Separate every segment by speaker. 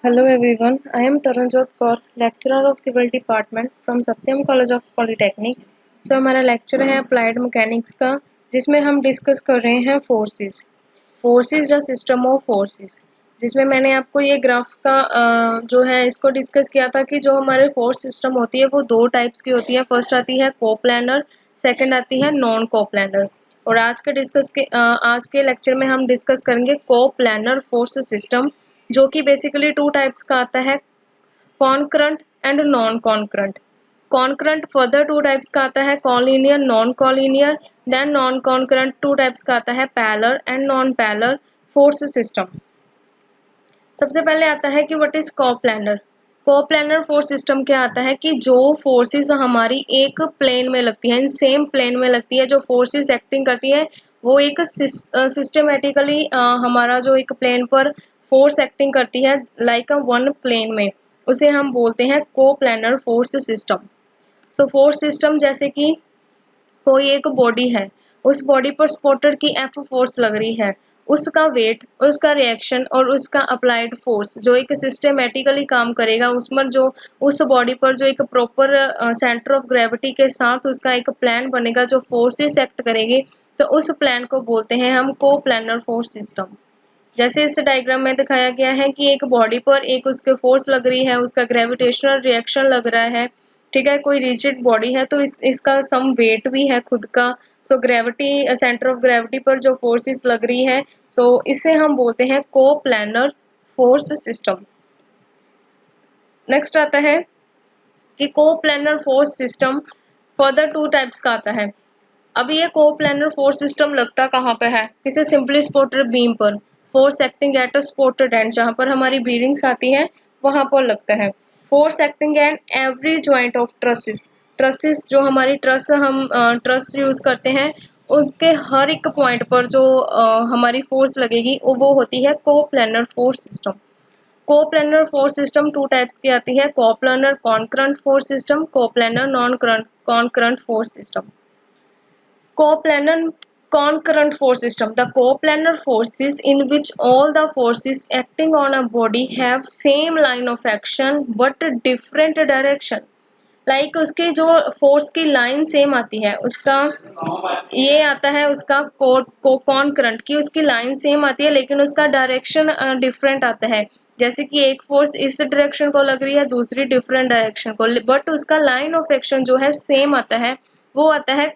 Speaker 1: Hello everyone, I am Taranjot Kaur, lecturer of Civil Department from Satyam College of Polytechnic. हमारा lecture है applied mechanics का, जिसमें हम discuss कर रहे हैं फोर्सेस। फोर्सेस या सिस्टम ऑफ फोर्सेस, जिसमें मैंने आपको ये ग्राफ का जो है इसको डिस्कस किया था कि जो हमारे फोर्स सिस्टम होती है वो दो टाइप्स की होती है। फर्स्ट आती है कोप्लैनर, सेकंड आती है नॉन कोप्लैनर। और आज के लेक्चर में हम डिस्कस करेंगे कोप्लैनर फोर्स सिस्टम, जो कि बेसिकली टू टाइप्स का आता है, concurrent and non concurrent. Concurrent further two types का आता है, collinear non collinear. Then non concurrent two types का आता है, parallel and non parallel force system. सबसे पहले आता है कि what is coplanar. Coplanar force system क्या आता है कि जो फोर्सेस हमारी एक प्लेन में लगती है, इन सेम प्लेन में लगती है, जो फोर्सेस एक्टिंग करती है वो एक सिस्टमेटिकली हमारा जो एक प्लेन पर फोर्स एक्टिंग करती है लाइक अ वन प्लेन में, उसे हम बोलते हैं coplanar force system. So force system जैसे कि कोई एक बॉडी है, उस बॉडी पर सपोर्टर की एफ फोर्स लग रही है, उसका वेट, उसका रिएक्शन और उसका अप्लाइड फोर्स जो एक सिस्टेमेटिकली काम करेगा, उसमें जो उस बॉडी पर जो एक प्रॉपर सेंटर ऑफ ग्रेविटी के साथ उसका एक प्लान बनेगा जो फोर्सेस एक्ट करेगी, तो उस प्लान को बोलते हैं हम को प्लानर फोर्स सिस्टम। जैसे इस डायग्राम में दिखाया गया है कि एक बॉडी पर एक उसके फोर्स लग रही है, उसका ग्रेविटेशनल रिएक्शन लग रहा है, ठीक है। कोई रिजिड बॉडी है तो इसका सम वेट भी है खुद का। सो ग्रेविटी, सेंटर ऑफ ग्रेविटी पर जो फोर्सेस लग रही है, सो इसे हम बोलते हैं कोप्लैनर फोर्स सिस्टम। नेक्स्ट आता है कि coplanar force system further two types का आता है। अब ये कोप्लैनर फोर्स सिस्टम लगता कहाँ पे है, किसी सिंपली सपोर्टेड बीम पर, force acting at a supported and, जहाँ पर हमारी बीरिंग्स आती है वहां पर लगता है। Force acting at every joint of trusses, trusses जो हमारी हम ट्रस यूज करते हैं, उसके हर एक पॉइंट पर जो हमारी फोर्स लगेगी वो होती है coplanar force system. Coplanar force system two types की आती है, coplanar concurrent force system, coplanar non concurrent force system. Coplanar concurrent force system. The coplanar forces in which all the forces acting on a body have same line of action but different direction. Like उसके जो force की line same आती है, उसका ये आता है उसका कॉन्करंट की उसकी लाइन सेम आती है लेकिन उसका डायरेक्शन डिफरेंट आता है। जैसे कि एक फोर्स इस डायरेक्शन को लग रही है, दूसरी डिफरेंट डायरेक्शन को, बट उसका लाइन ऑफ एक्शन जो है सेम आता है, वो आता है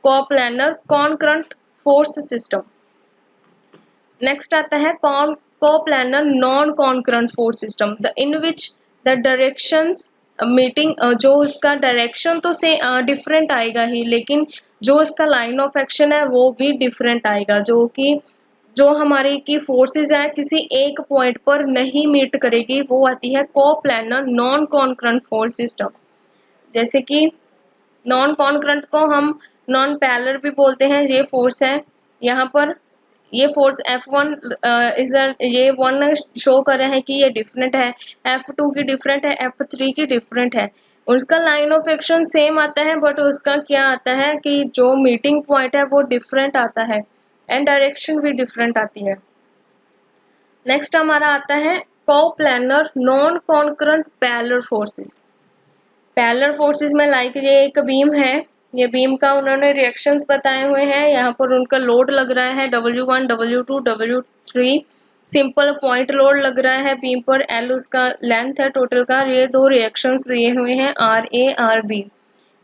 Speaker 1: coplanar concurrent force system. Next आता है coplanar non concurrent force system, the in which the directions meeting, जो उसका डायरेक्शन तो से डिफरेंट आएगा ही, लेकिन जो उसका लाइन ऑफ एक्शन है वो भी डिफरेंट आएगा, जो कि जो हमारी की फोर्सेस है किसी एक पॉइंट पर नहीं मीट करेगी, वो आती है coplanar non concurrent force system. जैसे कि नॉन कॉन्करंट को हम नॉन पैरेलल भी बोलते हैं। ये फोर्स है, यहाँ पर ये फोर्स F1 ये वन शो कर रहा है कि ये डिफरेंट है, F2 की डिफरेंट है, F3 की डिफरेंट है। उसका लाइन ऑफ एक्शन सेम आता है बट उसका क्या आता है कि जो मीटिंग पॉइंट है वो डिफरेंट आता है एंड डायरेक्शन भी डिफरेंट आती है। नेक्स्ट हमारा आता है coplanar non concurrent parallel forces. Parallel forces में लाइक ये एक बीम है, ये बीम का उन्होंने रिएक्शंस बताए हुए हैं, यहाँ पर उनका लोड लग रहा है W1 W2 W3, simple point load लग रहा है बीम पर, L उसका लेंथ है टोटल का। ये दो रिएक्शंस दिए हुए हैं RA RB,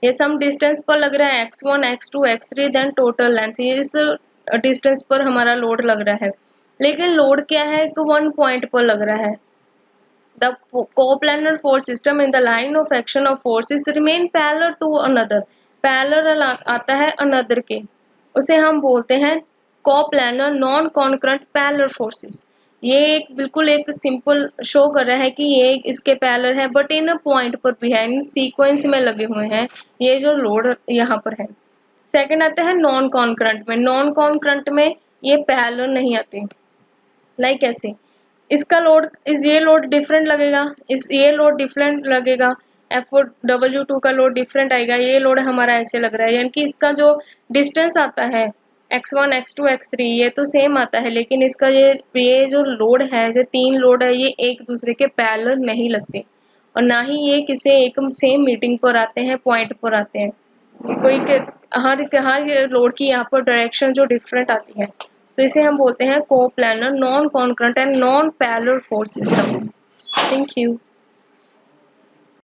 Speaker 1: ये सम डिस्टेंस पर लग रहा है X1 X2 X3, then total length, ये इस डिस्टेंस पर हमारा लोड लग रहा है। लेकिन लोड क्या है, वन पॉइंट पर लग रहा है। The coplanar force system in the line of action of forces remain parallel to another. Parallel आता है another के, उसे हम बोलते हैं coplanar non concurrent parallel forces। ये एक बिल्कुल एक सिंपल शो कर रहा है कि ये इसके पैरेलल है बट इन पॉइंट पर भी है, इन सीक्वेंस में लगे हुए हैं, ये जो लोड यहाँ पर है। सेकंड आता है नॉन कॉन्करंट में। नॉन कॉन्करंट में ये पैरेलल नहीं आते। लाइक ऐसे इसका लोड ये लोड डिफरेंट लगेगा, ये लोड डिफरेंट लगेगा, FW2 का लोड डिफरेंट आएगा, ये लोड हमारा ऐसे लग रहा है, यानी कि इसका जो डिस्टेंस आता है x1 x2 x3 ये तो सेम आता है, लेकिन इसका ये जो लोड है, जो 3 लोड है, ये एक दूसरे के पैरेलल नहीं लगते और ना ही ये किसी एक सेम मीटिंग पर आते हैं, पॉइंट पर आते हैं। हर लोड की यहाँ पर डायरेक्शन जो डिफरेंट आती है, तो इसे हम बोलते हैं coplanar, non concurrent and non parallel force system. Thank you.